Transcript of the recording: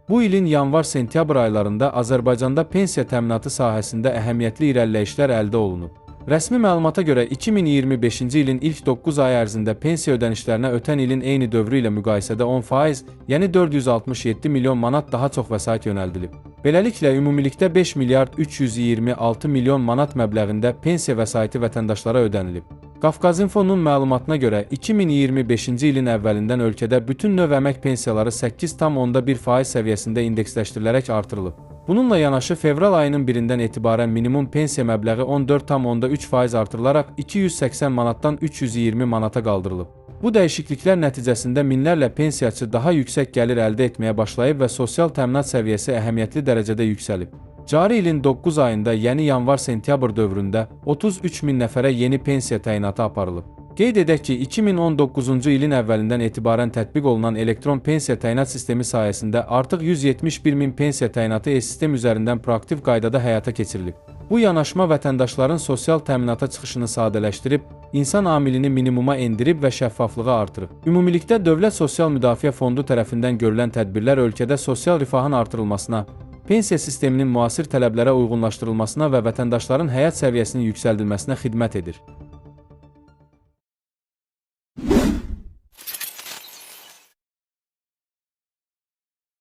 Bu ilin yanvar-sentyabr aylarında Azərbaycanda pensiya təminatı sahəsində əhəmiyyətli irəliləyişlər əldə olunub. Rəsmi məlumata görə 2025-ci ilin ilk 9 ay ərzində pensiya ödənişlərinə ötən ilin eyni dövrü ilə müqayisədə 10%, yəni 467 milyon manat daha çox vəsait yönəldilib. Beləliklə, ümumilikdə 5 milyard 326 milyon manat məbləğində pensiya vəsaiti vətəndaşlara ödənilib. Qafqazinfonun məlumatına görə 2025-ci ilin əvvəlindən ölkədə bütün növ əmək pensiyaları 8,1% səviyyəsində indeksləşdirilərək artırılıb. Bununla yanaşı fevral ayının 1-dən etibarən minimum pensiya məbləği 14,3% artırılaraq 280 manatdan 320 manata qaldırılıb. Bu dəyişikliklər nəticəsində minlərlə pensiyaçı daha yüksək gəlir əldə etməyə başlayıb və sosial təminat səviyyəsi əhəmiyyətli dərəcədə yüksəlib. Cari ilin 9 ayında, yəni yanvar-sentyabr dövründə 33 min nəfərə yeni pensiya təyinatı aparılıb. Qeyd edək ki, 2019-cu ilin əvvəlindən etibarən tətbiq olunan elektron pensiya təyinat sistemi sayəsində artıq 171 min pensiya təyinatı e-sistem üzərindən proaktiv qaydada həyata keçirilib. Bu yanaşma vətəndaşların sosial təminata çıxışını sadələşdirib, insan amilini minimuma endirib və şəffaflığı artırıb. Ümumilikdə Dövlət Sosial Müdafiə Fondu tərəfindən görülən tədbirlər ölkədə sosial rifahın artırılmasına, pensiya sisteminin müasir tələblərə uyğunlaşdırılmasına və vətəndaşların həyat səviyyəsinin yüksəldilməsinə xidmət edir.